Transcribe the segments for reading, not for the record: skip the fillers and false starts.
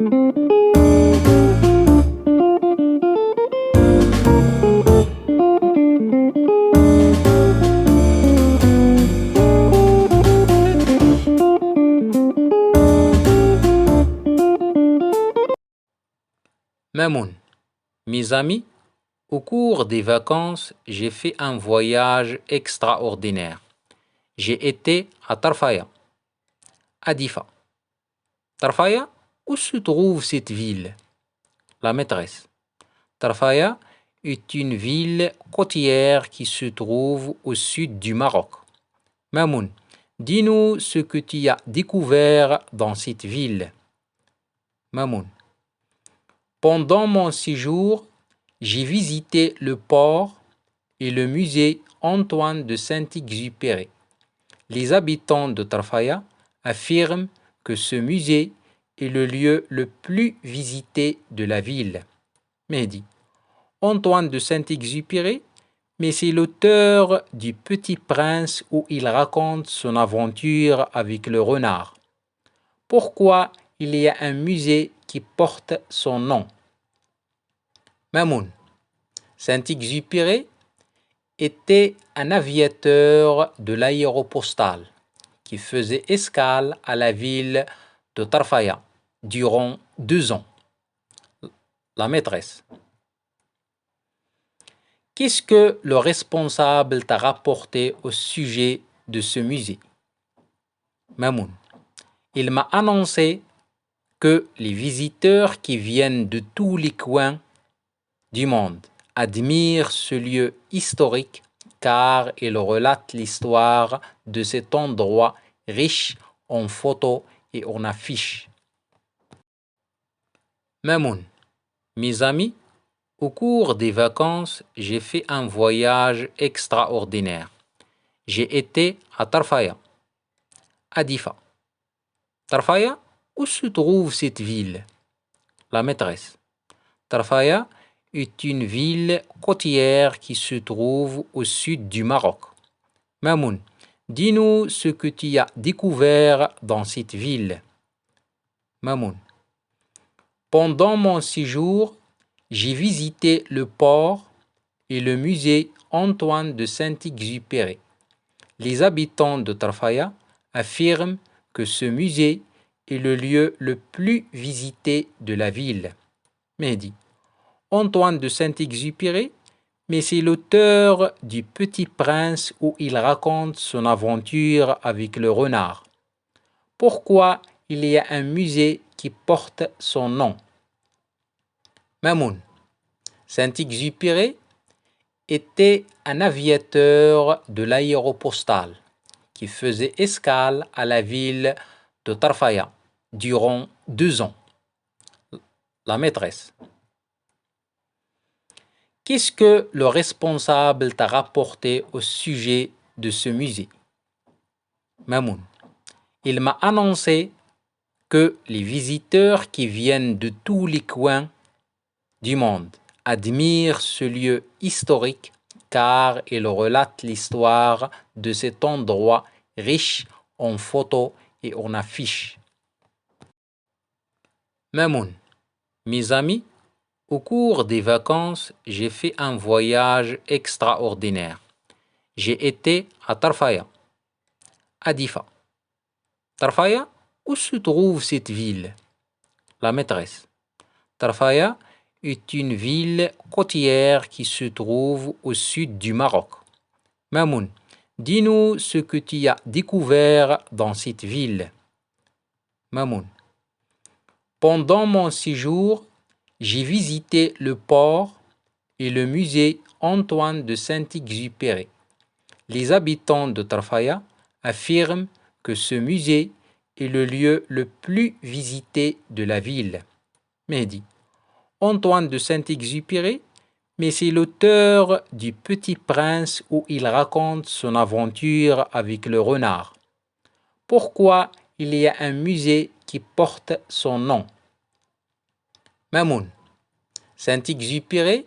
Mamoun, mes amis, au cours des vacances, j'ai fait un voyage extraordinaire. J'ai été à Tarfaya, à Difa. Tarfaya, où se trouve cette ville? La maîtresse. Tarfaya est une ville côtière qui se trouve au sud du Maroc. Mamoun, dis-nous ce que tu as découvert dans cette ville. Mamoun. Pendant mon séjour, j'ai visité le port et le musée Antoine de Saint-Exupéry. Les habitants de Tarfaya affirment que ce musée est le lieu le plus visité de la ville. Mehdi. Antoine de Saint-Exupéry, mais c'est l'auteur du Petit Prince où il raconte son aventure avec le renard. Pourquoi il y a un musée qui porte son nom? Mamoun. Saint-Exupéry était un aviateur de l'aéropostale qui faisait escale à la ville de Tarfaya durant 2 ans. La maîtresse. Qu'est-ce que le responsable t'a rapporté au sujet de ce musée? Mamoun. Il m'a annoncé que les visiteurs qui viennent de tous les coins du monde admirent ce lieu historique car il relate l'histoire de cet endroit riche en photos et en affiches. Mamoun, mes amis, au cours des vacances, j'ai fait un voyage extraordinaire. J'ai été à Tarfaya, à Difa. Tarfaya, où se trouve cette ville? La maîtresse. Tarfaya est une ville côtière qui se trouve au sud du Maroc. Mamoun, dis-nous ce que tu as découvert dans cette ville. Mamoun. Pendant mon séjour, j'ai visité le port et le musée Antoine de Saint-Exupéry. Les habitants de Tarfaya affirment que ce musée est le lieu le plus visité de la ville. Mehdi. Antoine de Saint-Exupéry, mais c'est l'auteur du Petit Prince où il raconte son aventure avec le renard. Pourquoi il y a un musée qui porte son nom? Mamoun. Saint-Exupéry était un aviateur de l'aéropostale qui faisait escale à la ville de Tarfaya durant 2 ans. La maîtresse. Qu'est-ce que le responsable t'a rapporté au sujet de ce musée? Mamoun. Il m'a annoncé que les visiteurs qui viennent de tous les coins du monde admirent ce lieu historique car il relate l'histoire de cet endroit riche en photos et en affiches. Mamoun, mes amis, au cours des vacances, j'ai fait un voyage extraordinaire. J'ai été à Tarfaya, à Difa. Tarfaya, où se trouve cette ville? La maîtresse. Tarfaya est une ville côtière qui se trouve au sud du Maroc. Mamoun, dis-nous ce que tu as découvert dans cette ville. Mamoun. Pendant mon séjour, j'ai visité le port et le musée Antoine de Saint-Exupéry. Les habitants de Tarfaya affirment que ce musée est le lieu le plus visité de la ville. Mehdi. Antoine de Saint-Exupéry, mais c'est l'auteur du Petit Prince où il raconte son aventure avec le renard. Pourquoi il y a un musée qui porte son nom? Mamoun. Saint-Exupéry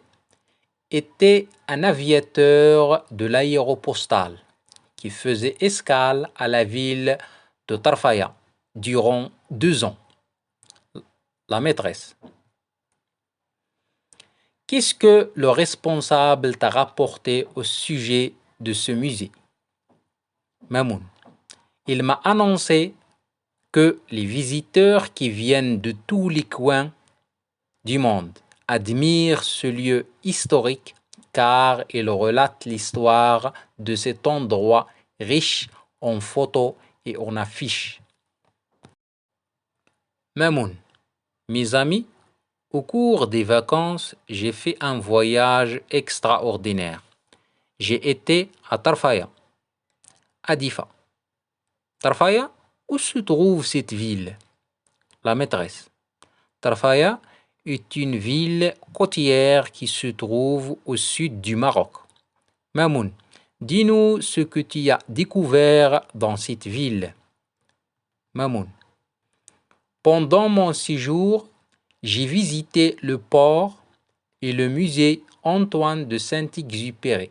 était un aviateur de l'aéropostale qui faisait escale à la ville de Tarfaya durant 2 ans. La maîtresse. Qu'est-ce que le responsable t'a rapporté au sujet de ce musée? Mamoun. Il m'a annoncé que les visiteurs qui viennent de tous les coins du monde admirent ce lieu historique car il relate l'histoire de cet endroit riche en photos et en affiches. Mamoun. Mes amis, au cours des vacances, j'ai fait un voyage extraordinaire. J'ai été à Tarfaya, à Difa. Tarfaya, où se trouve cette ville? La maîtresse. Tarfaya est une ville côtière qui se trouve au sud du Maroc. Mamoun, dis-nous ce que tu as découvert dans cette ville. Mamoun. Pendant mon séjour, j'ai visité le port et le musée Antoine de Saint-Exupéry.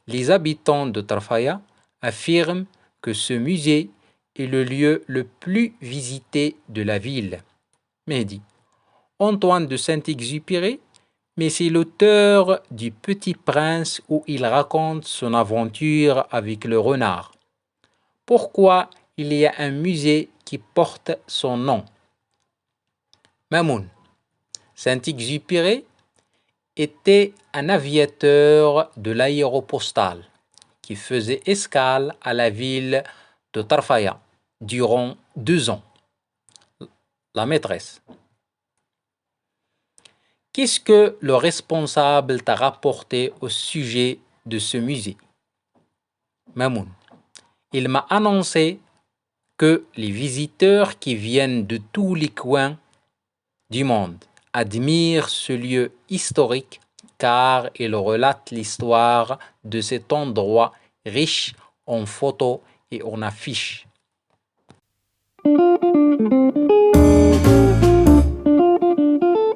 Les habitants de Tarfaya affirment que ce musée est le lieu le plus visité de la ville. Mehdi. Antoine de Saint-Exupéry, mais c'est l'auteur du Petit Prince où il raconte son aventure avec le renard. Pourquoi il y a un musée qui porte son nom? Mamoun. Saint-Exupéry était un aviateur de l'aéropostale qui faisait escale à la ville de Tarfaya durant 2 ans. La maîtresse. Qu'est-ce que le responsable t'a rapporté au sujet de ce musée? Mamoun. Il m'a annoncé que les visiteurs qui viennent de tous les coins du monde admirent ce lieu historique car il relate l'histoire de cet endroit riche en photos et en affiches.